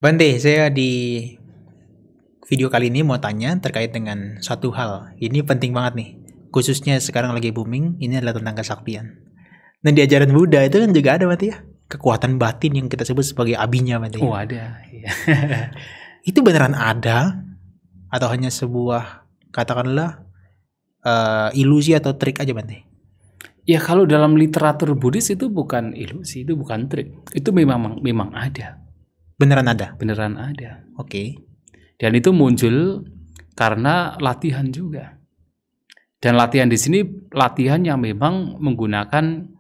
Bante, saya di video kali ini mau tanya terkait dengan satu hal. Ini penting banget nih. Khususnya sekarang lagi booming, ini adalah tentang kesaktian. Nah, di ajaran Buddha itu kan juga ada, Bante ya. Kekuatan batin yang kita sebut sebagai abinya, Bante. Oh, ada. Iya. Itu beneran ada atau hanya sebuah katakanlah ilusi atau trik aja, Bante? Ya, kalau dalam literatur Buddhis itu bukan ilusi, itu bukan trik. Itu memang ada. Beneran ada? Beneran ada. Oke. Dan itu muncul karena latihan juga. Dan latihan di sini latihan yang memang menggunakan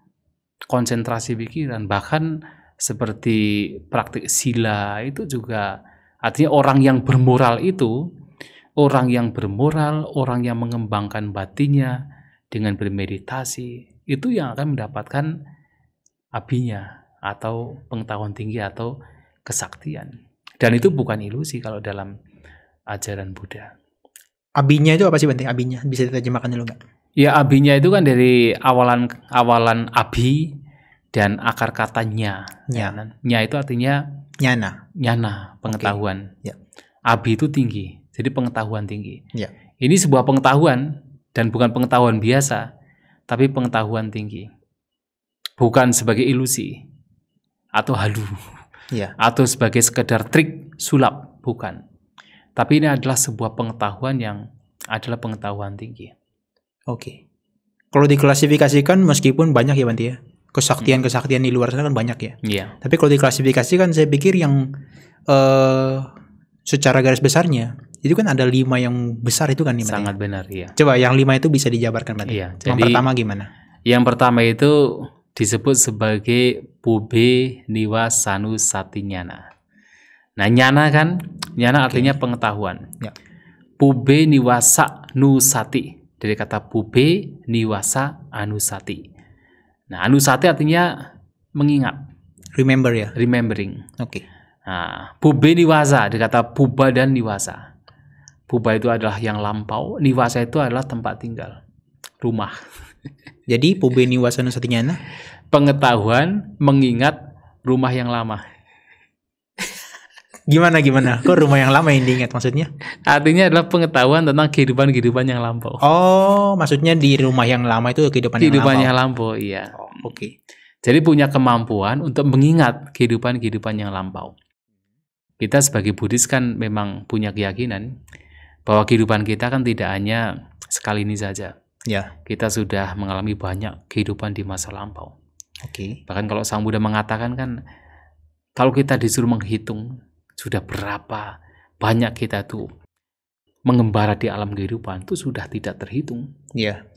konsentrasi pikiran. Bahkan seperti praktik sila itu juga artinya orang yang bermoral itu, orang yang bermoral, orang yang mengembangkan batinnya dengan bermeditasi, itu yang akan mendapatkan abinya atau pengetahuan tinggi atau kesaktian. Dan itu bukan ilusi kalau dalam ajaran Buddha. Abinya itu apa sih, Bante? Abinya bisa diterjemahkan dulu nggak? Ya, abinya itu kan dari awalan abi dan akar kata nya. Nya itu artinya nyana, pengetahuan. Okay. Ya. Abi itu tinggi, jadi pengetahuan tinggi. Ya. Ini sebuah pengetahuan dan bukan pengetahuan biasa, tapi pengetahuan tinggi. Bukan sebagai ilusi atau halu. Ya. Atau sebagai sekedar trik sulap, bukan. Tapi ini adalah sebuah pengetahuan yang adalah pengetahuan tinggi. Oke. Kalau diklasifikasikan meskipun banyak ya, Bante ya. Kesaktian-kesaktian di luar sana kan banyak ya. Iya. Tapi kalau diklasifikasikan saya pikir yang secara garis besarnya itu kan ada 5 yang besar itu kan nih, Bante. Sangat benar, iya. Coba yang 5 itu bisa dijabarkan, Bante. Iya. Yang pertama gimana? Yang pertama itu disebut sebagai Pube Niwasanu Satinyana. Nah, nyana kan, nyana artinya pengetahuan. Ya. Pube Niwasa Nusati, dari kata Pube Niwasa Anusati. Nah, Anusati artinya mengingat. Remember ya? Remembering. Oke. Nah, Pube Niwasa, dari kata Puba dan Niwasa. Puba itu adalah yang lampau, Niwasa itu adalah tempat tinggal, rumah. Jadi Pube Niwasa Nusatinyana, pengetahuan mengingat rumah yang lama. Gimana? Kok rumah yang lama yang diingat maksudnya? Artinya adalah pengetahuan tentang kehidupan yang lampau. Oh, maksudnya di rumah yang lama itu kehidupan yang lampau, iya. Oh, oke. Jadi punya kemampuan untuk mengingat kehidupan yang lampau. Kita sebagai Buddhis kan memang punya keyakinan bahwa kehidupan kita kan tidak hanya sekali ini saja. Ya. Kita sudah mengalami banyak kehidupan di masa lampau. Oke. Bahkan kalau Sang Buddha mengatakan kan, kalau kita disuruh menghitung sudah berapa banyak kita tuh mengembara di alam kehidupan, itu sudah tidak terhitung. Iya.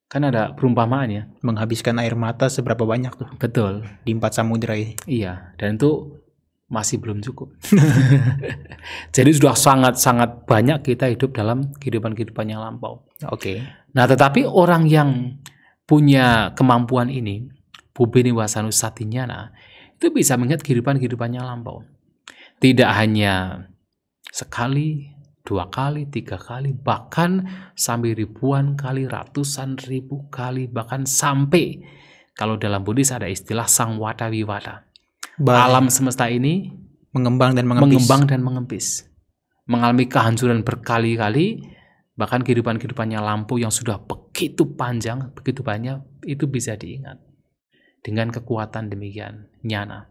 Kan ada perumpamaan ya. Menghabiskan air mata seberapa banyak tuh. Betul. Di 4 samudera ini. Iya, dan itu masih belum cukup. Jadi sudah sangat-sangat banyak kita hidup dalam kehidupan yang lampau. Oke. Nah, tetapi orang yang punya kemampuan ini, Pube Niwasanu Satinyana, itu bisa mengingat kehidupan yang lampau. Tidak hanya sekali, 2 kali, 3 kali, bahkan sampai ribuan kali, ratusan ribu kali, bahkan sampai kalau dalam Buddhis ada istilah Sangwata Wiwata. Alam semesta ini mengembang dan mengempis. Mengalami kehancuran berkali-kali, bahkan kehidupan yang lampau yang sudah begitu panjang, begitu banyak, itu bisa diingat. Dengan kekuatan demikian, nyana.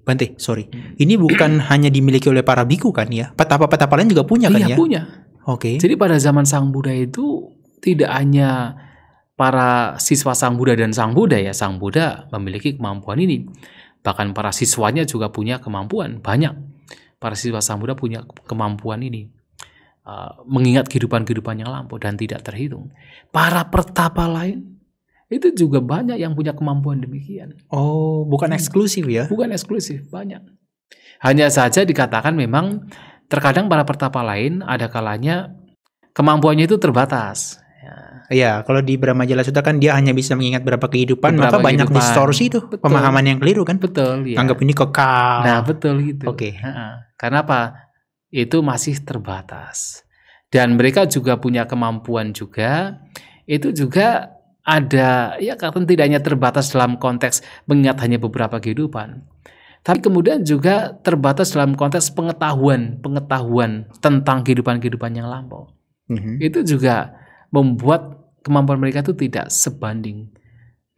Bante, sorry. Ini bukan hanya dimiliki oleh para biku kan ya? Petapa-petapa lain juga punya kan ya? Iya, punya. Oke. Jadi pada zaman Sang Buddha itu tidak hanya para siswa Sang Buddha dan Sang Buddha ya. Sang Buddha memiliki kemampuan ini. Bahkan para siswanya juga punya kemampuan. Banyak para siswa Sang Buddha punya kemampuan ini. Mengingat kehidupan yang lampau dan tidak terhitung. Para pertapa lain itu juga banyak yang punya kemampuan demikian. Oh, bukan eksklusif ya? Bukan eksklusif, banyak. Hanya saja dikatakan memang terkadang para pertapa lain ada kalanya kemampuannya itu terbatas. Ya, kalau di Brahmajala Sutta kan dia hanya bisa mengingat berapa kehidupan, maka banyak distorsi tuh, pemahaman yang keliru kan? Betul, ya. Anggap ini kekal. Nah, betul gitu. Oke. Karena apa? Itu masih terbatas. Dan mereka juga punya kemampuan juga, itu juga ada, ya kan tidak hanya terbatas dalam konteks mengingat hanya beberapa kehidupan, Tapi kemudian juga terbatas dalam konteks pengetahuan tentang kehidupan yang lampau. Itu juga membuat kemampuan mereka itu tidak sebanding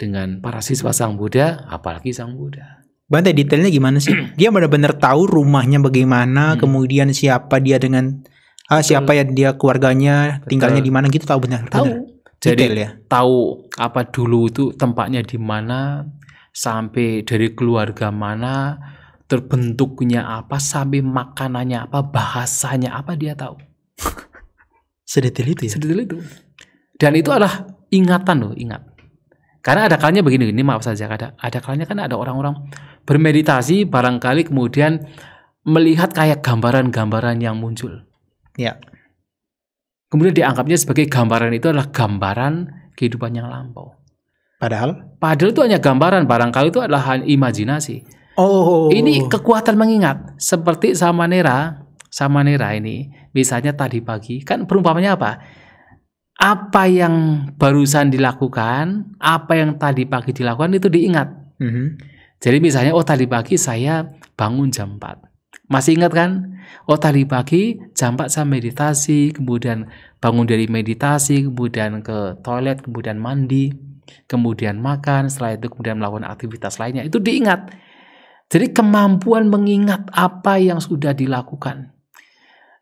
dengan para siswa Sang Buddha, apalagi Sang Buddha. Bante, detailnya gimana sih? Dia benar-benar tahu rumahnya bagaimana, kemudian siapa dia dengan siapa ya dia keluarganya, tinggalnya di mana gitu, tahu benar. Tahu. Jadi tahu apa dulu itu tempatnya di mana, sampai dari keluarga mana, terbentuknya apa, sampai makanannya apa, bahasanya apa, dia tahu. Sedetail itu ya? Sedetail itu. Dan itu adalah ingatan loh, ingat. Karena ada kalanya begini, ini maaf saja, ada kalanya kan ada orang-orang bermeditasi barangkali kemudian melihat kayak gambaran-gambaran yang muncul. Ya. Kemudian dianggapnya sebagai gambaran itu adalah gambaran kehidupan yang lampau. Padahal itu hanya gambaran, barangkali itu adalah imajinasi. Ini kekuatan mengingat. Seperti Samanera ini, misalnya tadi pagi, kan perumpamannya apa? Apa yang barusan dilakukan, apa yang tadi pagi dilakukan itu diingat. Jadi misalnya, tadi pagi saya bangun jam 4. Masih ingat kan? Tadi pagi jam 4 saya meditasi, kemudian bangun dari meditasi, kemudian ke toilet, kemudian mandi, kemudian makan, setelah itu kemudian melakukan aktivitas lainnya. Itu diingat. Jadi kemampuan mengingat apa yang sudah dilakukan.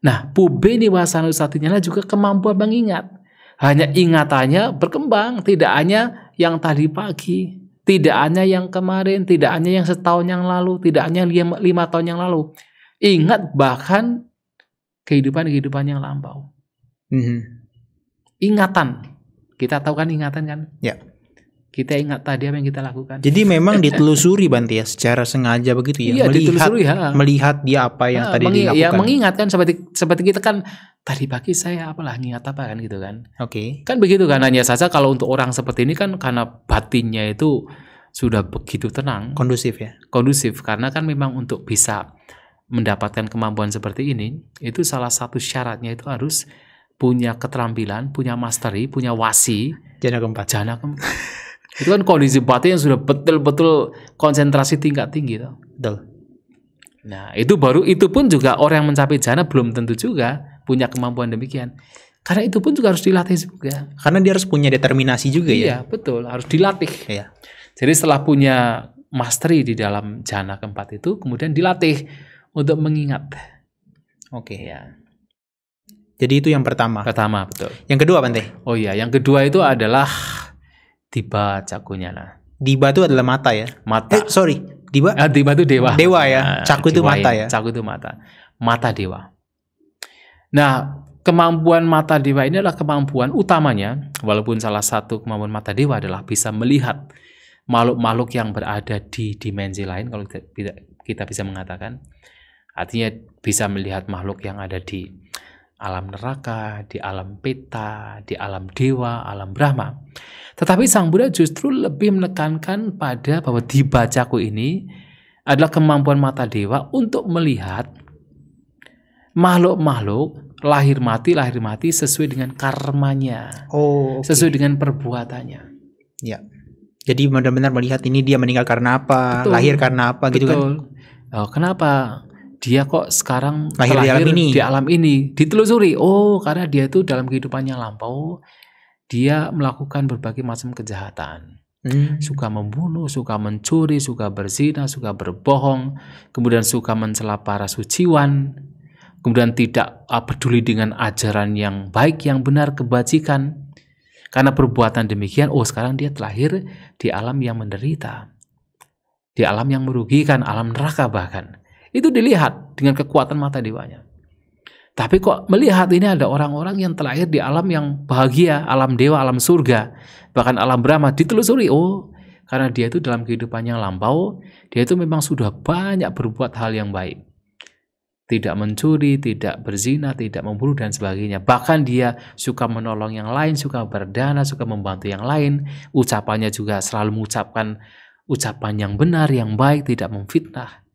Nah, Pube Niwasanusatinya juga kemampuan mengingat. Hanya ingatannya berkembang, tidak hanya yang tadi pagi, tidak hanya yang kemarin, tidak hanya yang setahun yang lalu, tidak hanya 5 tahun yang lalu. Ingat bahkan kehidupan yang lampau. Ingatan. Kita tahu kan ingatan kan? Ya. Kita ingat tadi apa yang kita lakukan. Jadi memang ditelusuri Bante ya, secara sengaja begitu ya. Iya, ditelusuri, melihat dia apa yang tadi dilakukan. Ya, mengingat kan seperti kita kan tadi pagi saya apalah ngingat apa kan gitu kan. Oke. Kan begitu kan, hanya saja kalau untuk orang seperti ini kan karena batinnya itu sudah begitu tenang. Kondusif ya. Kondusif karena kan memang untuk bisa mendapatkan kemampuan seperti ini, itu salah satu syaratnya itu harus punya keterampilan, punya mastery, punya wasi. Jana keempat. Itu kan kondisi batin yang sudah betul-betul konsentrasi tingkat tinggi. Betul. Nah, itu pun juga orang yang mencapai jana belum tentu juga punya kemampuan demikian. Karena itu pun juga harus dilatih juga. Karena dia harus punya determinasi juga ya. Iya, betul, harus dilatih. Iya. Jadi setelah punya mastery di dalam jana keempat itu, kemudian dilatih untuk mengingat. Oke. Ya. Jadi itu yang pertama. Pertama, betul. Yang kedua Bante? Oh iya, yang kedua itu adalah Diba Cakunyana. Diba itu adalah mata ya? Mata. Diba? Diba itu dewa. Dewa ya. Caku itu mata ya? Caku itu mata. Mata dewa. Nah, kemampuan mata dewa ini adalah kemampuan utamanya, walaupun salah satu kemampuan mata dewa adalah bisa melihat makhluk-makhluk yang berada di dimensi lain, kalau kita bisa mengatakan. Artinya bisa melihat makhluk yang ada di alam neraka, di alam peta, di alam dewa, alam Brahma. Tetapi Sang Buddha justru lebih menekankan pada bahwa Diba Caku ini adalah kemampuan mata dewa untuk melihat makhluk-makhluk lahir mati sesuai dengan karmanya, sesuai dengan perbuatannya. Ya. Jadi benar-benar melihat ini dia meninggal karena apa, lahir karena apa gitu kan? Kenapa dia kok sekarang lahir di alam ini? Ditelusuri. Karena dia itu dalam kehidupannya lampau dia melakukan berbagai macam kejahatan. Suka membunuh, suka mencuri, suka berzina, suka berbohong, kemudian suka mencela para suciwan, kemudian tidak peduli dengan ajaran yang baik, yang benar, kebajikan. Karena perbuatan demikian, sekarang dia terlahir di alam yang menderita, di alam yang merugikan, alam neraka bahkan. Itu dilihat dengan kekuatan mata dewanya. Tapi kok melihat ini ada orang-orang yang terlahir di alam yang bahagia, alam dewa, alam surga, bahkan alam Brahma, ditelusuri. Karena dia itu dalam kehidupannya lampau, dia itu memang sudah banyak berbuat hal yang baik. Tidak mencuri, tidak berzina, tidak membunuh, dan sebagainya. Bahkan dia suka menolong yang lain, suka berdana, suka membantu yang lain. Ucapannya juga selalu mengucapkan ucapan yang benar, yang baik, tidak memfitnah.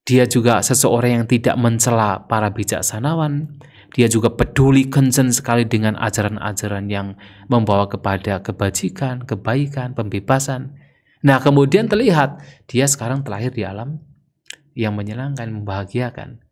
Dia juga seseorang yang tidak mencela para bijaksanawan. Dia juga peduli, concern sekali dengan ajaran-ajaran yang membawa kepada kebajikan, kebaikan, pembebasan. Nah, kemudian terlihat dia sekarang terlahir di alam yang menyenangkan, membahagiakan.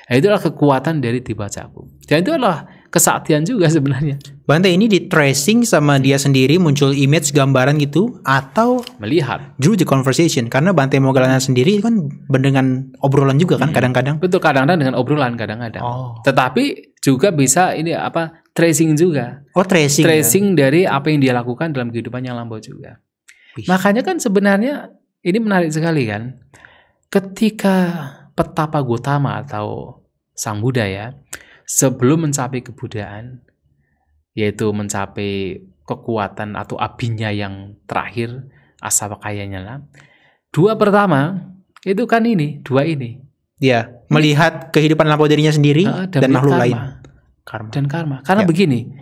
Nah, itulah kekuatan dari Dibacaku. Dan itu adalah kesaktian juga sebenarnya. Bante, ini di tracing sama dia sendiri muncul image gambaran gitu atau Melihat. through the conversation? Karena Bante Moggallana sendiri kan dengan obrolan juga kan kadang-kadang. Betul, kadang-kadang dengan obrolan kadang-kadang. Tetapi juga bisa ini tracing juga. Oh, tracing. Tracing dari apa yang dia lakukan dalam kehidupan yang lampau juga. Makanya kan sebenarnya ini menarik sekali kan. Ketika Petapa Gotama atau Sang Buddha ya, sebelum mencapai kebudayaan, yaitu mencapai kekuatan atau abinya yang terakhir, asawakayanya lah. Dua pertama itu kan dua ini. Ya, melihat kehidupan lampau dirinya sendiri dan makhluk karma. lain. Dan karma. Karena begini,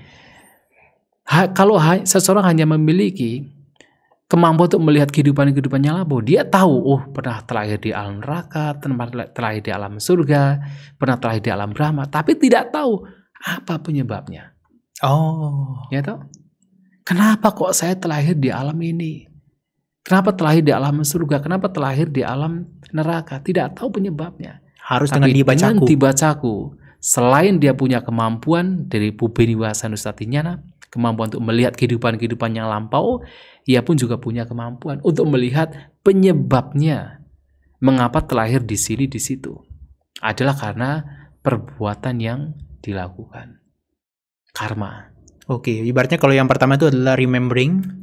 kalau seseorang hanya memiliki kemampuan untuk melihat kehidupan-kehidupannya lampau, dia tahu, pernah terlahir di alam neraka, pernah terlahir di alam surga, pernah terlahir di alam Brahma, tapi tidak tahu apa penyebabnya. Ya toh? Kenapa kok saya terlahir di alam ini? Kenapa terlahir di alam surga? Kenapa terlahir di alam neraka? Tidak tahu penyebabnya. Harus tapi dengan Dibacaku, selain dia punya kemampuan dari Pubeniwasa Nustatinyana, kemampuan untuk melihat kehidupan-kehidupan yang lampau, ia pun juga punya kemampuan untuk melihat penyebabnya. Mengapa terlahir di sini, di situ? Adalah karena perbuatan yang dilakukan. Karma. Oke, ibaratnya kalau yang pertama itu adalah remembering,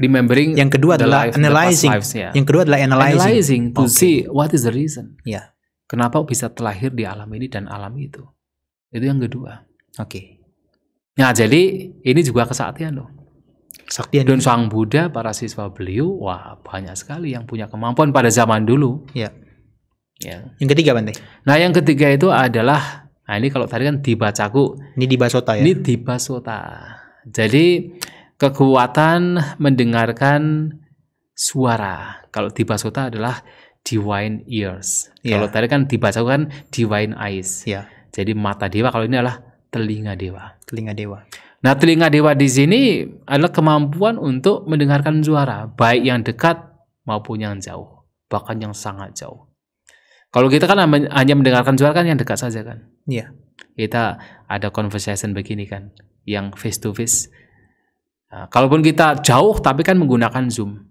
yang kedua adalah analyzing, yang kedua adalah analyzing to see what is the reason. Ya. Kenapa bisa terlahir di alam ini dan alam itu? Itu yang kedua. Nah, jadi ini juga kesaktian loh. Kesaktian. Dan Sang Buddha, para siswa beliau, banyak sekali yang punya kemampuan pada zaman dulu. Ya. Yang ketiga, Bante. Nah, yang ketiga itu adalah, ini kalau tadi kan Dibacaku. Ini Dibasota ya. Ini Dibasota. Jadi kekuatan mendengarkan suara. Kalau Dibasota adalah divine ears. Kalau tadi kan Dibacaku kan divine eyes. Jadi mata dewa, kalau ini adalah telinga dewa. Nah, telinga dewa di sini adalah kemampuan untuk mendengarkan suara, baik yang dekat maupun yang jauh, bahkan yang sangat jauh. Kalau kita kan hanya mendengarkan suara kan yang dekat saja kan. Kita ada conversation begini kan, yang face to face. Nah, kalaupun kita jauh tapi kan menggunakan Zoom.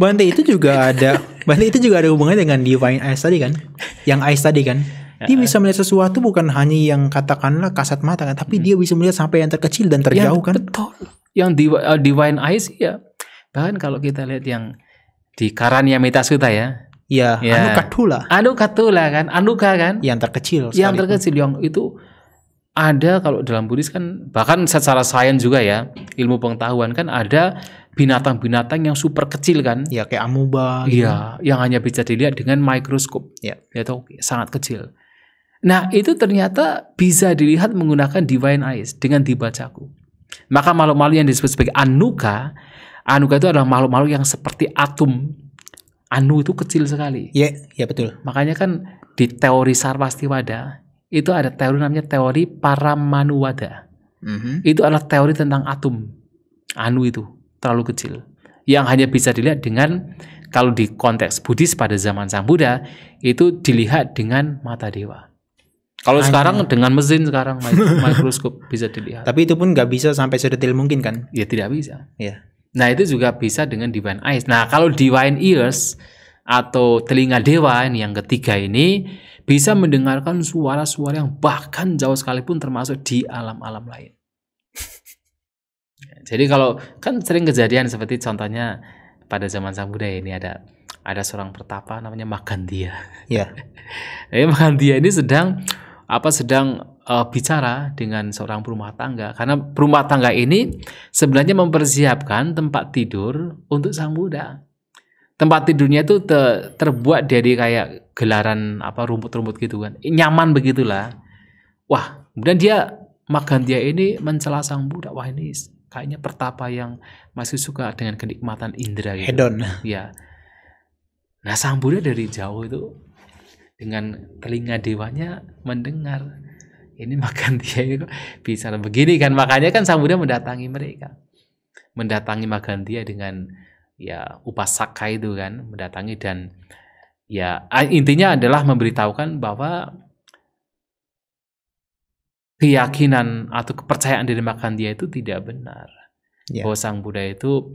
Bante, itu juga ada hubungannya dengan divine eyes tadi kan? Yang eyes tadi kan? Dia bisa melihat sesuatu bukan hanya yang katakanlah kasat mata kan, tapi dia bisa melihat sampai yang terkecil dan terjauh kan? Betul. Yang divine eyes ya. Bahkan kalau kita lihat yang di Karanyamita Sutta ya. Anukatula kan, Anuka kan? Yang terkecil. Yang itu ada kalau dalam Buddhis kan, bahkan secara sains juga ya, ilmu pengetahuan kan ada binatang-binatang yang super kecil kan? Ya, kayak amuba. Iya, yang hanya bisa dilihat dengan mikroskop. Yaitu sangat kecil. Nah, itu ternyata bisa dilihat menggunakan divine eyes dengan Dibacaku. Maka makhluk-makhluk yang disebut sebagai Anuka itu adalah makhluk-makhluk yang seperti atom. Anu itu kecil sekali. Ya betul. Makanya kan di teori Sarwastiwada itu ada teori namanya teori Paramanuwada. Itu adalah teori tentang atom. Anu itu terlalu kecil. Yang hanya bisa dilihat dengan, kalau di konteks Buddhis pada zaman Sang Buddha, itu dilihat dengan mata dewa. Kalau sekarang dengan mesin sekarang mikroskop bisa dilihat. Tapi itu pun nggak bisa sampai sedetail mungkin kan? Ya tidak bisa. Nah, itu juga bisa dengan divine eyes. Nah, kalau divine ears atau telinga dewa ini yang ketiga ini bisa mendengarkan suara-suara yang bahkan jauh sekalipun termasuk di alam-alam lain. Jadi kalau kan sering kejadian seperti contohnya pada zaman Sang Buddha ini ada seorang pertapa namanya Magantia. Magantia ini sedang bicara dengan seorang perumah tangga, karena perumah tangga ini sebenarnya mempersiapkan tempat tidur untuk Sang Buddha. Tempat tidurnya itu terbuat dari kayak gelaran rumput-rumput gitu kan, nyaman begitulah. Wah, kemudian Magantia ini mencela Sang Buddha. Wah, ini kayaknya pertapa yang masih suka dengan kenikmatan indera gitu. Hedon. Ya. Nah, Sang Buddha dari jauh itu dengan telinga dewanya mendengar. Ini Magantia itu bisa begini kan. Makanya kan Sang Buddha mendatangi mereka. Mendatangi Magantia dengan ya upasaka itu kan, mendatangi, dan ya intinya adalah memberitahukan bahwa keyakinan atau kepercayaan dari Magandia itu tidak benar. Ya. Bahwa Sang Buddha itu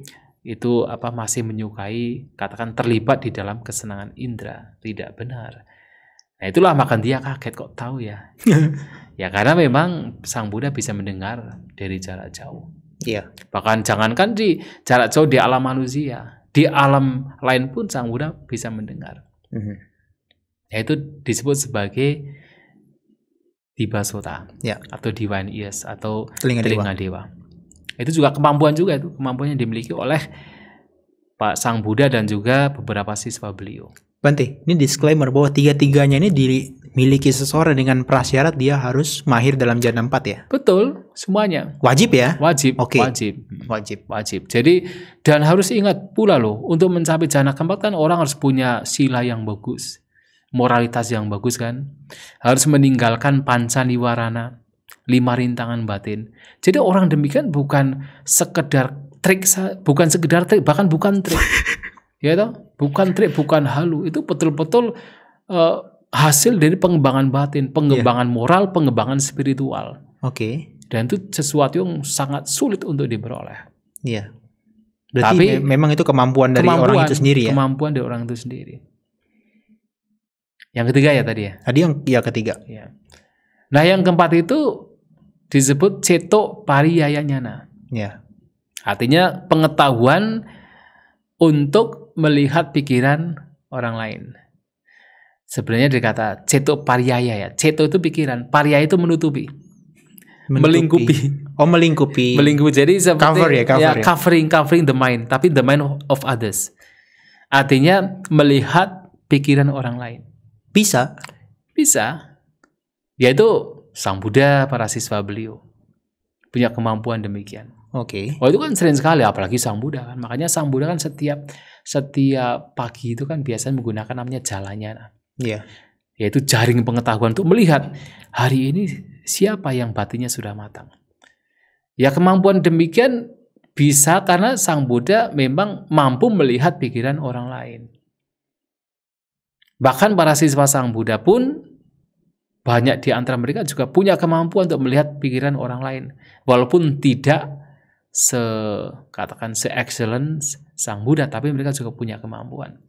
masih menyukai, katakan terlibat di dalam kesenangan indera, tidak benar. Nah itulah Magandia kaget, kok tahu ya. Ya karena memang Sang Buddha bisa mendengar dari jarak jauh. Iya. Bahkan jangankan di jarak jauh di alam manusia, di alam lain pun Sang Buddha bisa mendengar. Yaitu disebut sebagai Dibasota, ya, atau Divine Ears, atau telinga dewa. Itu juga kemampuan juga, itu kemampuan yang dimiliki oleh Pak Sang Buddha dan juga beberapa siswa beliau. Bante, ini disclaimer bahwa tiga-tiganya ini dimiliki seseorang dengan prasyarat dia harus mahir dalam jana 4 ya? Betul, semuanya. Wajib ya? Wajib, Oke. Wajib. Jadi, dan harus ingat pula loh, untuk mencapai jana keempat kan orang harus punya sila yang bagus, moralitas yang bagus kan, harus meninggalkan panca niwarana, 5 rintangan batin. Jadi orang demikian bukan sekedar trik, bahkan bukan trik, ya toh, bukan trik, bukan halu, itu betul-betul hasil dari pengembangan batin, pengembangan moral, pengembangan spiritual. Oke. Dan itu sesuatu yang sangat sulit untuk diperoleh. Iya. Berarti memang itu kemampuan dari orang itu sendiri ya? Kemampuan dari orang itu sendiri. Yang ketiga ya tadi ya? Tadi yang ketiga. Ya. Nah yang keempat itu disebut ceto pariyayanyana. Ya. Artinya pengetahuan untuk melihat pikiran orang lain. Sebenarnya dikata ceto pariyaya ya. Ceto itu pikiran, pariyaya itu menutupi. Melingkupi. Oh, melingkupi. Jadi seperti covering the mind, tapi the mind of others. Artinya melihat pikiran orang lain. Bisa. Yaitu Sang Buddha, para siswa beliau punya kemampuan demikian. Oke. Oh itu kan sering sekali, apalagi Sang Buddha kan. Makanya Sang Buddha kan setiap pagi itu kan biasanya menggunakan namanya jalanya. Iya. Yaitu jaring pengetahuan untuk melihat hari ini siapa yang batinnya sudah matang. Ya kemampuan demikian bisa karena Sang Buddha memang mampu melihat pikiran orang lain. Bahkan para siswa Sang Buddha pun banyak di antara mereka juga punya kemampuan untuk melihat pikiran orang lain. Walaupun tidak se-excellent Sang Buddha, tapi mereka juga punya kemampuan.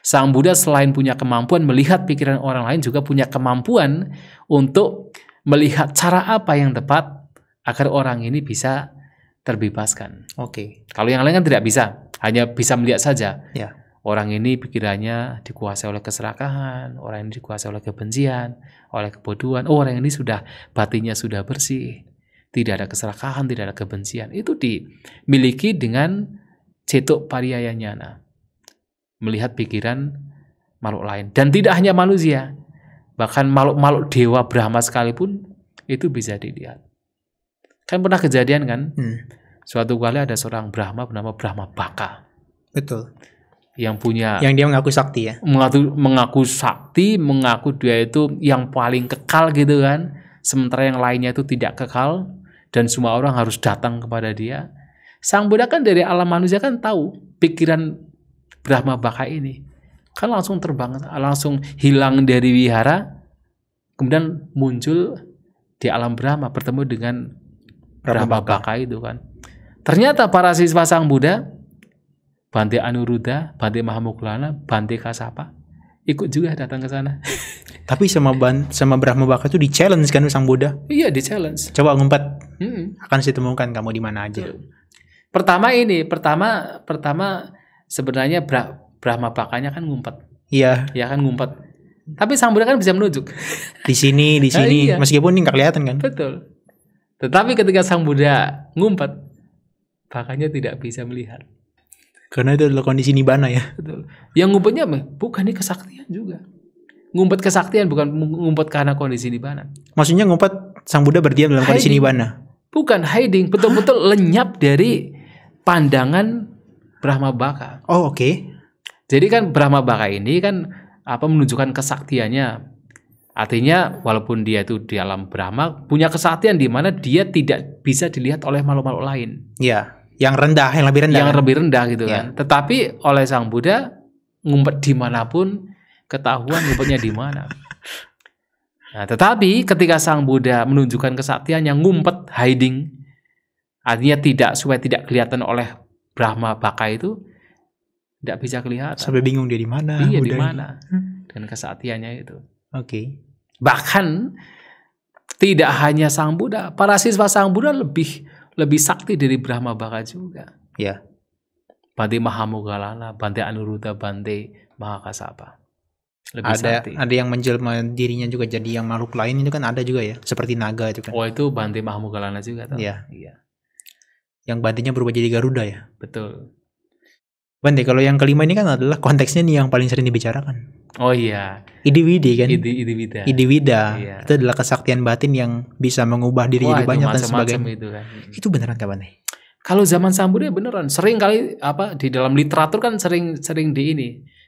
Sang Buddha selain punya kemampuan melihat pikiran orang lain, juga punya kemampuan untuk melihat cara apa yang tepat agar orang ini bisa terbebaskan. Oke. Kalau yang lain kan tidak bisa, hanya bisa melihat saja. Ya. Orang ini pikirannya dikuasai oleh keserakahan, orang ini dikuasai oleh kebencian, oleh kebodohan. Oh, orang ini batinnya sudah bersih, tidak ada keserakahan, tidak ada kebencian. Itu dimiliki dengan ceto pariyayanyana, melihat pikiran makhluk lain. Dan tidak hanya manusia, bahkan makhluk dewa Brahma sekalipun itu bisa dilihat. Kan pernah kejadian kan? Suatu kali ada seorang Brahma bernama Brahma Baka. Betul. Yang dia mengaku sakti ya, mengaku sakti, mengaku dia itu yang paling kekal gitu kan, sementara yang lainnya itu tidak kekal dan semua orang harus datang kepada dia. Sang Buddha kan dari alam manusia kan tahu pikiran Brahma Baka ini, kan langsung terbang, langsung hilang dari wihara, kemudian muncul di alam Brahma bertemu dengan Brahma Baka itu kan. Ternyata para siswa Sang Buddha, Bante Anuruddha, Bante Mahamoggallana, Bante Kassapa ikut juga datang ke sana. Tapi sama Brahma Baka itu di-challenge kan Sang Buddha? Iya, di-challenge. Coba ngumpet. Akan saya temukan kamu di mana aja. Pertama sebenarnya Brahma Bakanya kan ngumpet. Iya. Ya kan ngumpet. Tapi Sang Buddha kan bisa menunjuk. Di sini, iya. Meskipun ini nggak kelihatan kan? Betul. Tetapi ketika Sang Buddha ngumpet, Bakanya tidak bisa melihat. Karena itu adalah kondisi nibbana ya. Betul. Yang ngumpetnya bukan ini kesaktian juga. Ngumpet kesaktian, bukan ngumpet karena kondisi nibbana. Maksudnya ngumpet Sang Buddha berdiam dalam kondisi nibbana? Bukan hiding, betul-betul lenyap dari pandangan Brahma Baka. Oh, oke. Jadi kan Brahma Baka ini kan menunjukkan kesaktiannya. Artinya walaupun dia itu di alam Brahma punya kesaktian di mana dia tidak bisa dilihat oleh makhluk-makhluk lain. Iya. Yang rendah, yang lebih rendah. Yang kan? lebih rendah gitu Iya. kan. Tetapi oleh Sang Buddha ngumpet dimanapun ketahuan ngumpetnya di mana. Nah, tetapi ketika Sang Buddha menunjukkan kesaktian yang ngumpet, hiding, artinya supaya tidak kelihatan oleh Brahma Baka itu, tidak bisa kelihatan. Sampai bingung dia di mana. Iya, di Buddha mana. ini. Dan kesaktiannya itu. Oke. Bahkan tidak hanya Sang Buddha, para siswa Sang Buddha lebih sakti dari Brahma Baka juga. Ya. Bante Mahamoggallana, Bante Anuruddha, Bante Mahakassapa. Lebih sakti. Ada yang menjelma dirinya juga jadi yang makhluk lain itu kan ada juga ya, seperti naga itu kan. Oh, itu Bante Mahamoggallana juga toh? Iya. Iya. Yang bantenya berubah jadi Garuda ya. Betul. Bante, kalau yang kelima ini kan adalah konteksnya nih yang paling sering dibicarakan. Oh iya. Idiwidi kan? Idiwida. Idiwida. Iya. Itu adalah kesaktian batin yang bisa mengubah diri Wah, jadi itu banyak dan macam-macam sebagainya. itu kan. Itu beneran kapan nih? Kalau zaman Sang Buddha beneran sering kali di dalam literatur kan sering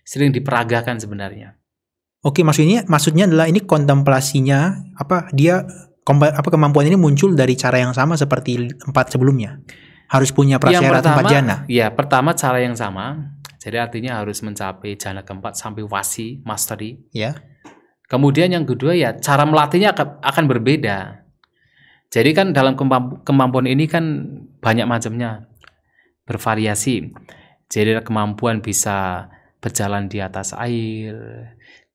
diperagakan sebenarnya. Oke, maksudnya adalah ini kontemplasinya kemampuan ini muncul dari cara yang sama seperti 4 sebelumnya. Harus punya prasyarat 4 jana. Ya, pertama cara yang sama. Jadi artinya harus mencapai jana keempat sampai wasi, mastery. Ya. Kemudian yang kedua ya cara melatihnya akan berbeda. Jadi kan dalam kemampuan ini kan banyak macamnya, bervariasi. Jadi kemampuan bisa berjalan di atas air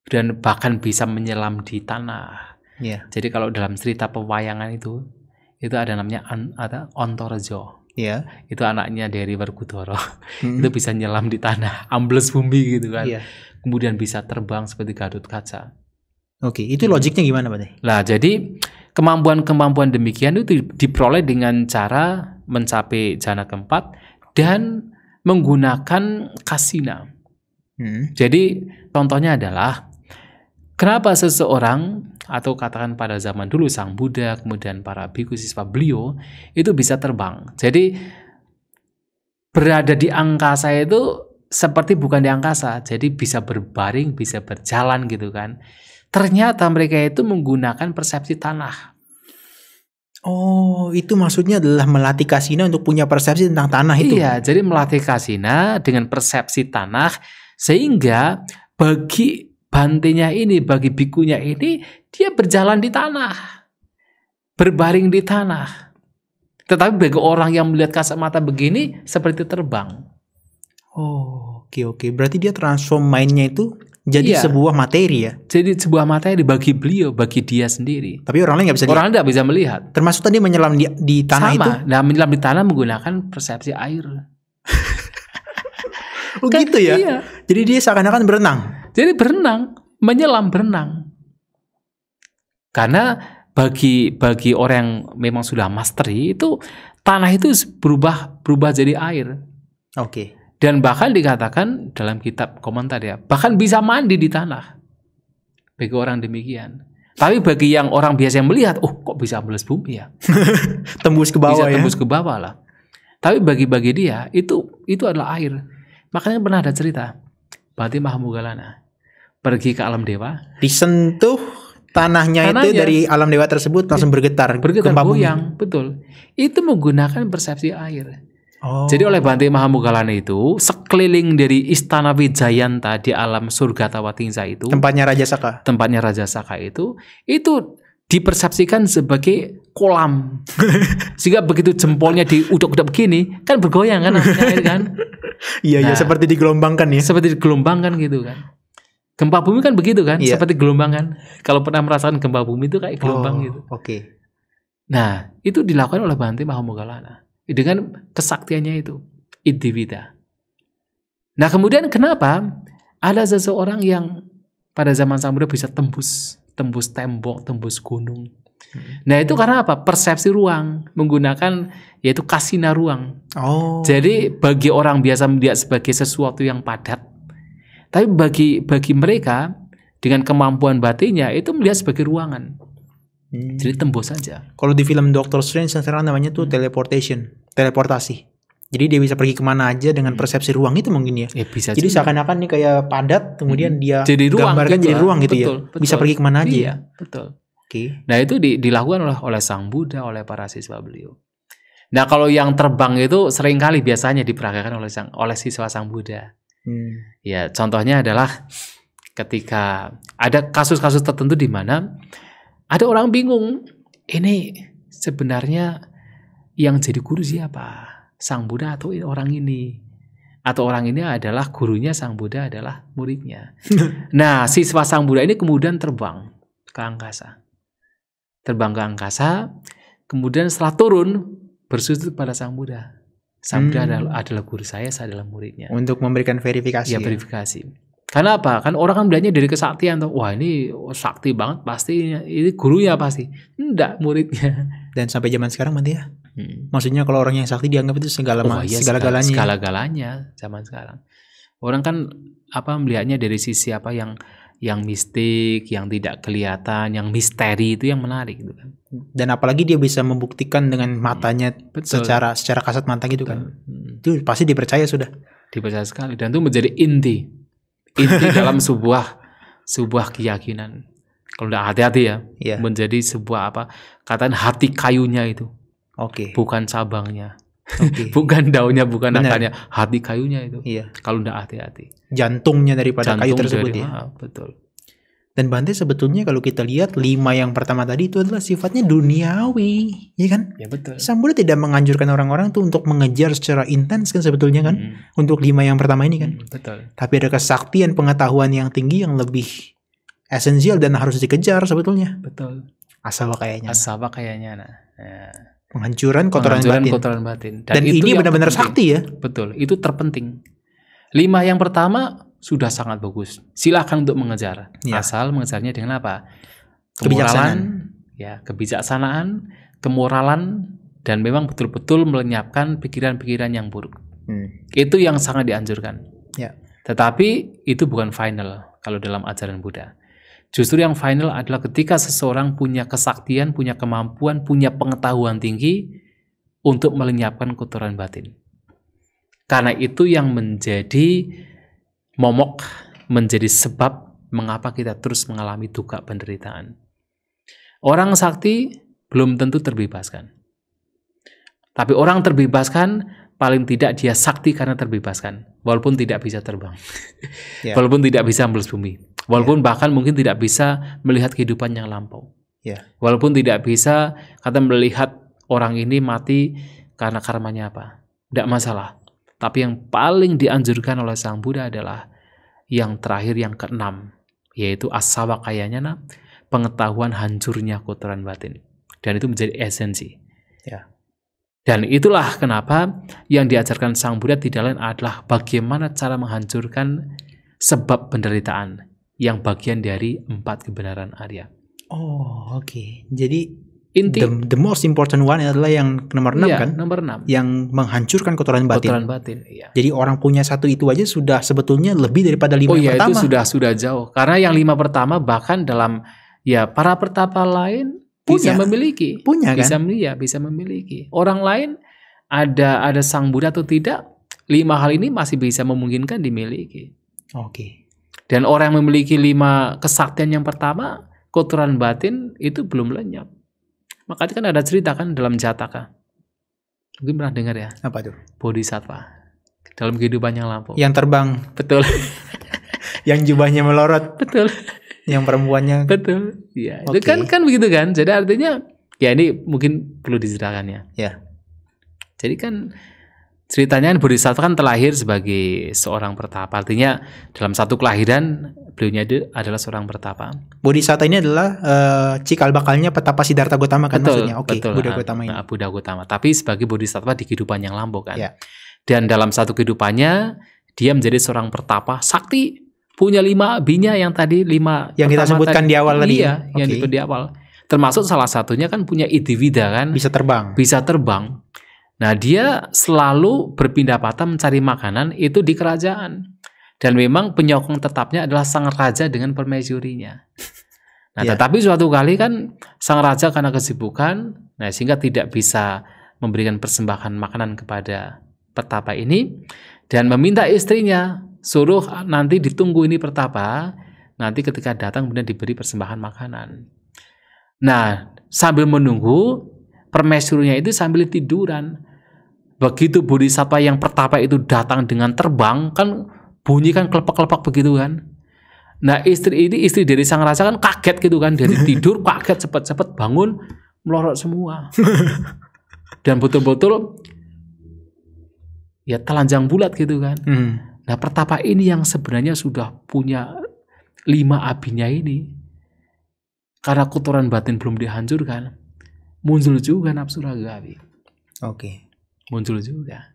dan bahkan bisa menyelam di tanah. Ya. Jadi kalau dalam cerita pewayangan itu ada namanya Ontorejo. Ya. Itu anaknya dari Werkudara. Itu bisa nyelam di tanah, ambles bumi gitu kan. Iya. Kemudian bisa terbang seperti Gatot Kaca. Oke, itu logiknya gimana, Pak? Nah, jadi kemampuan-kemampuan demikian itu diperoleh dengan cara mencapai jana keempat dan menggunakan kasina. Jadi contohnya adalah kenapa seseorang atau katakan pada zaman dulu Sang Buddha, kemudian para bhikkhu siswa beliau itu bisa terbang. Jadi berada di angkasa itu seperti bukan di angkasa, jadi bisa berbaring, bisa berjalan gitu kan. Ternyata mereka itu menggunakan persepsi tanah. Oh, itu maksudnya adalah melatih kasina untuk punya persepsi tentang tanah itu. Iya, jadi melatih kasina dengan persepsi tanah sehingga bagi bantenya ini, bagi bikunya ini, dia berjalan di tanah, berbaring di tanah. Tetapi bagi orang yang melihat kasat mata begini, seperti terbang. Oh, oke. Berarti dia transform mindnya itu jadi sebuah materi ya? Jadi sebuah materi bagi beliau, bagi dia sendiri. Tapi orang lain nggak bisa lihat? Orang lain nggak bisa melihat. Termasuk tadi menyelam di tanah sama. itu? Nah, menyelam di tanah menggunakan persepsi air. Oh kan, gitu ya? Iya. Jadi dia seakan-akan berenang? Jadi menyelam berenang. Karena bagi orang yang memang sudah mastery itu tanah itu berubah jadi air. Oke. Dan bahkan dikatakan dalam kitab komentar ya, bahkan bisa mandi di tanah. Bagi orang demikian. Tapi bagi yang orang biasa yang melihat, oh kok bisa ambles bumi ya? Tembus ke bawah bisa ya? Tembus ke bawah lah. Tapi bagi dia itu adalah air. Makanya pernah ada cerita, Bante Mahamoggallana pergi ke alam dewa, disentuh tanahnya itu dari alam dewa tersebut langsung bergetar goyang, betul. Itu menggunakan persepsi air. Oh. Jadi oleh Bante Mahamoggallana itu sekeliling dari istana Wijayanta di alam surga Tawatingsa itu, tempatnya Raja Saka itu dipersepsikan sebagai kolam. Sehingga begitu jempolnya diuduk-uduk begini kan bergoyang kan air kan. Iya, seperti digelombangkan ya. Seperti digelombangkan gitu kan. Gempa bumi kan begitu kan, seperti gelombangkan. Kalau pernah merasakan gempa bumi itu kayak gelombang gitu. Oke. Nah, itu dilakukan oleh Bante Mahamoggallana dengan kesaktiannya itu, Iddhivida. Nah, kemudian kenapa ada seseorang yang pada zaman Sang Buddha bisa tembus tembok, tembus gunung. Nah, itu karena apa? Persepsi ruang, menggunakan yaitu kasina ruang. Oh. Jadi bagi orang biasa melihat sebagai sesuatu yang padat, tapi bagi mereka dengan kemampuan batinnya itu melihat sebagai ruangan. Jadi tembus saja. Kalau di film Doctor Strange sekarang namanya tuh teleportasi. Jadi dia bisa pergi kemana aja dengan persepsi ruang itu mungkin ya. Bisa jadi seakan-akan nih kayak padat, kemudian dia jadi ruang, gambarkan gitu jadi ruang gitu betul, ya. Bisa pergi kemana aja. Iya, betul. Oke. Nah itu dilakukan oleh Sang Buddha, oleh para siswa beliau. Nah, kalau yang terbang itu seringkali biasanya diperagakan oleh siswa Sang Buddha. Ya, contohnya adalah ketika ada kasus-kasus tertentu di mana ada orang bingung, ini sebenarnya yang jadi guru siapa? Sang Buddha atau orang ini? Atau orang ini adalah gurunya, Sang Buddha adalah muridnya. Nah, siswa Sang Buddha ini kemudian terbang ke angkasa. Terbang ke angkasa, kemudian setelah turun, bersujud pada Sang Buddha. Sang Buddha adalah guru saya adalah muridnya. Untuk memberikan verifikasi. Ya, verifikasi. Karena apa? Kan orang kan melihatnya dari kesaktian tuh. Wah, ini sakti banget pasti, ini gurunya pasti. Enggak, muridnya. Dan sampai zaman sekarang berarti ya. Maksudnya kalau orang yang sakti dianggap itu segala-galanya. Segala-galanya zaman sekarang. Orang kan melihatnya dari sisi yang mistik, yang tidak kelihatan, yang misteri, itu yang menarik gitu kan. Dan apalagi dia bisa membuktikan dengan matanya secara kasat mata gitu kan. Itu pasti dipercaya sudah. Dipercaya sekali, dan itu menjadi inti dalam sebuah keyakinan. Kalau tidak hati-hati ya, menjadi sebuah kataan hati kayunya itu. Bukan cabangnya. Bukan daunnya, bukan akarnya, hati kayunya itu. Kalau tidak hati-hati. Jantungnya daripada kayu tersebut ya. Betul. Dan Bante sebetulnya kalau kita lihat 5 yang pertama tadi itu adalah sifatnya duniawi, ya kan? Ya betul. Sang Buddha tidak menganjurkan orang-orang tuh untuk mengejar secara intens kan sebetulnya kan, untuk 5 yang pertama ini kan. Betul. Tapi ada kesaktian pengetahuan yang tinggi yang lebih esensial dan harus dikejar sebetulnya. Betul. Asawakayanya. Nah. Penghancuran kotoran batin. Dan ini benar-benar sakti ya. Betul. Itu terpenting. 5 yang pertama sudah sangat bagus. Silakan untuk mengejar. Asal mengejarnya dengan apa? Kebijaksanaan, kemoralan, dan memang betul-betul melenyapkan pikiran-pikiran yang buruk. Itu yang sangat dianjurkan. Tetapi itu bukan final kalau dalam ajaran Buddha. Justru yang final adalah ketika seseorang punya kesaktian, punya kemampuan, punya pengetahuan tinggi untuk melenyapkan kotoran batin. Karena itu yang menjadi momok, menjadi sebab mengapa kita terus mengalami duka penderitaan. Orang sakti belum tentu terbebaskan. Tapi orang terbebaskan paling tidak dia sakti karena terbebaskan, walaupun tidak bisa terbang. Walaupun tidak bisa melus bumi. Walaupun bahkan mungkin tidak bisa melihat kehidupan yang lampau. Walaupun tidak bisa melihat orang ini mati karena karmanya apa. Tidak masalah. Tapi yang paling dianjurkan oleh Sang Buddha adalah yang terakhir, yang ke-6, yaitu asawakayanya, pengetahuan hancurnya kotoran batin. Dan itu menjadi esensi. Dan itulah kenapa yang diajarkan Sang Buddha tidak lain adalah bagaimana cara menghancurkan sebab penderitaan yang bagian dari 4 kebenaran Arya. Jadi inti the most important one adalah yang nomor 6 kan? Nomor 6. Yang menghancurkan kotoran batin. Jadi orang punya satu itu aja sudah sebetulnya lebih daripada 5 yang pertama. Itu sudah jauh. Karena yang 5 pertama bahkan dalam para pertapa lain bisa memiliki. Punya kan? Bisa memiliki. Orang lain ada Sang Buddha atau tidak, 5 hal ini masih bisa memungkinkan dimiliki. Dan orang yang memiliki 5 kesaktian yang pertama, kotoran batin itu belum lenyap. Makanya kan ada cerita kan dalam Jataka. Mungkin pernah dengar ya? Apa tuh? Bodhisattva dalam kehidupan yang lampau. Yang terbang. Betul. Yang jubahnya melorot. Betul. Yang perempuannya. Betul. Ya, itu kan begitu kan. Jadi artinya ini mungkin perlu diceritakan ya. Jadi kan ceritanya Bodhisattva kan terlahir sebagai seorang pertapa. Artinya dalam satu kelahiran beliaunya adalah seorang pertapa. Bodhisattva ini adalah cikal bakalnya petapa Siddhartha Gautama kan maksudnya. Betul. Buddha Gautama ini. Buddha Gautama. Tapi sebagai bodhisattva di kehidupan yang lampau kan. Dan dalam satu kehidupannya dia menjadi seorang pertapa sakti, punya 5 binya yang tadi 5 yang kita sebutkan di awal tadi. Yang disebut di awal. Termasuk salah satunya kan punya iddhivida kan. Bisa terbang. Nah, dia selalu berpindah patah mencari makanan itu di kerajaan. Dan memang penyokong tetapnya adalah sang raja dengan permaisurinya. Nah, tetapi suatu kali kan sang raja karena kesibukan, sehingga tidak bisa memberikan persembahan makanan kepada petapa ini, dan meminta istrinya, suruh nanti ditunggu ini pertapa, nanti ketika datang kemudian diberi persembahan makanan. Nah, sambil menunggu, permaisurinya itu sambil tiduran. Begitu bodhisattva yang pertama itu datang dengan terbang, kan bunyi kan kelepak-kelepak begitu kan. Nah istri dari sang raja kan kaget gitu kan, dari tidur kaget, cepet-cepet bangun, melorot semua. Dan betul-betul ya telanjang bulat gitu kan. Nah pertapa ini yang sebenarnya sudah punya 5 abinya ini, karena kotoran batin belum dihancurkan, muncul juga nafsu ragawi. Oke. Muncul juga.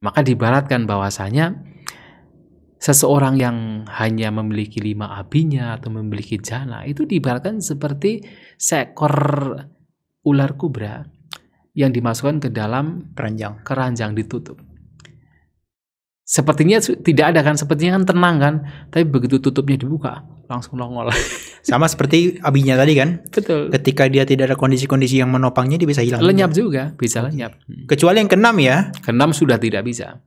Maka diibaratkan bahwasanya seseorang yang hanya memiliki 5 abinya atau memiliki jana itu diibaratkan seperti seekor ular kobra yang dimasukkan ke dalam keranjang ditutup. Sepertinya tidak ada kan, sepertinya kan tenang kan, tapi begitu tutupnya dibuka langsung nongol. Sama seperti abinya tadi kan. Betul. Ketika dia tidak ada kondisi-kondisi yang menopangnya, dia bisa hilang. Lenyap juga, bisa lenyap. Kecuali yang keenam ya. Keenam sudah tidak bisa.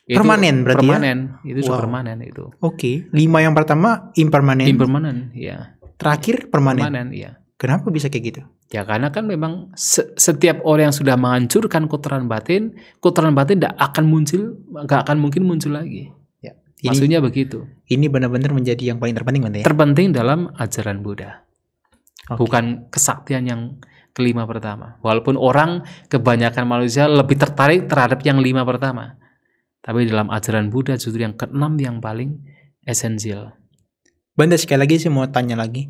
Itu permanen berarti permanen. Ya? Itu permanen itu. Oke. 5 yang pertama impermanen. Impermanen, ya. Terakhir permanen. Permanen, ya. Kenapa bisa kayak gitu? Ya karena kan memang setiap orang yang sudah menghancurkan kotoran batin tidak akan mungkin muncul lagi. Ya. Maksudnya begitu. Ini benar-benar menjadi yang paling terpenting, ya? Terpenting dalam ajaran Buddha. Okay. Bukan kesaktian yang kelima pertama. Walaupun orang kebanyakan manusia lebih tertarik terhadap yang 5 pertama. Tapi dalam ajaran Buddha justru yang ke-6 yang paling esensial. Banda sekali lagi sih mau tanya lagi.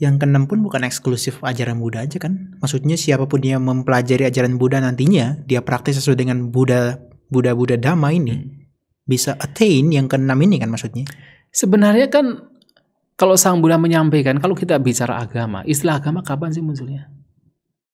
Yang ke-6 pun bukan eksklusif ajaran Buddha aja kan? Maksudnya siapapun yang mempelajari ajaran Buddha nantinya, dia praktis sesuai dengan Buddha Dhamma ini, bisa attain yang ke-6 ini kan maksudnya? Sebenarnya kan kalau Sang Buddha menyampaikan, kalau kita bicara agama, istilah agama kapan sih munculnya?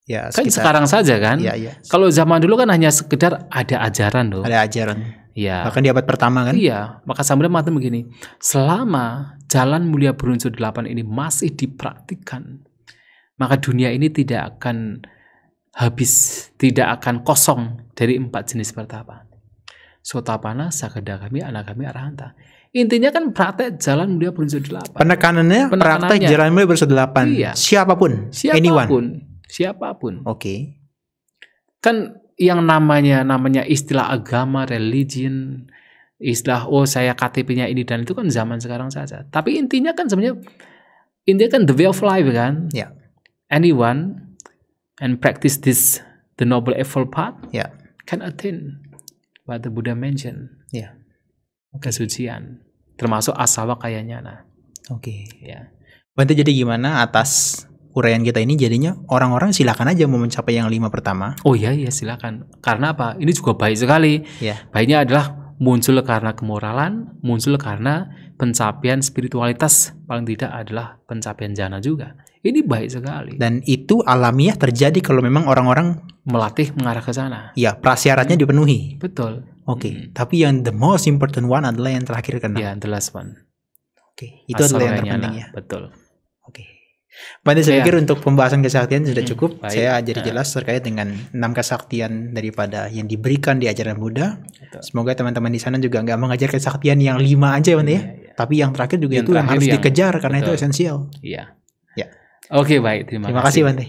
Ya, kan sekarang saja kan? Ya. Kalau zaman dulu kan hanya sekedar ada ajaran loh. Ada ajaran. Ya. Bahkan di abad pertama kan? Iya. Maka Sang Buddha mengatakan begini, selama jalan mulia berunsur 8 ini masih dipraktikkan, maka dunia ini tidak akan habis, tidak akan kosong dari 4 jenis pertapa. Sotapana, Sakadagami, Anagami, Arahanta. Intinya kan praktek jalan mulia berunsur 8. Penekanannya praktek jalan mulia berunsur 8. Iya. Siapapun. Anyone. Siapapun. Oke. Kan yang namanya istilah agama, religion, istilah saya KTP-nya ini dan itu kan zaman sekarang saja. Tapi intinya kan sebenarnya the way of life kan. Yeah. Anyone and practice this the noble eightfold path can attain what the Buddha mentioned. Yeah. Kesucian, termasuk asawa kaya nyana. Oke. Ya. Berarti jadi gimana atas uraian kita ini jadinya orang-orang silakan aja mau mencapai yang 5 pertama. Oh iya silakan. Karena apa? Ini juga baik sekali. Yeah. Baiknya adalah muncul karena kemoralan, muncul karena pencapaian spiritualitas, paling tidak adalah pencapaian jana juga. Ini baik sekali. Dan itu alamiah terjadi kalau memang orang-orang melatih mengarah ke sana. Iya, prasyaratnya dipenuhi. Betul. Oke. Tapi yang the most important one adalah yang terakhir kan? Ya, the last one. Oke. Itu adalah yang terpenting ya. Betul. Oke. Banda saya pikir untuk pembahasan kesaktian sudah cukup. Baik. Saya jadi jelas terkait dengan 6 kesaktian daripada yang diberikan di ajaran Buddha. Betul. Semoga teman-teman di sana juga nggak mengajar kesaktian yang 5 aja Banda ya. Tapi yang terakhir juga yang itu yang harus dikejar karena itu esensial. Iya. Ya. Oke, baik. Terima kasih Banda.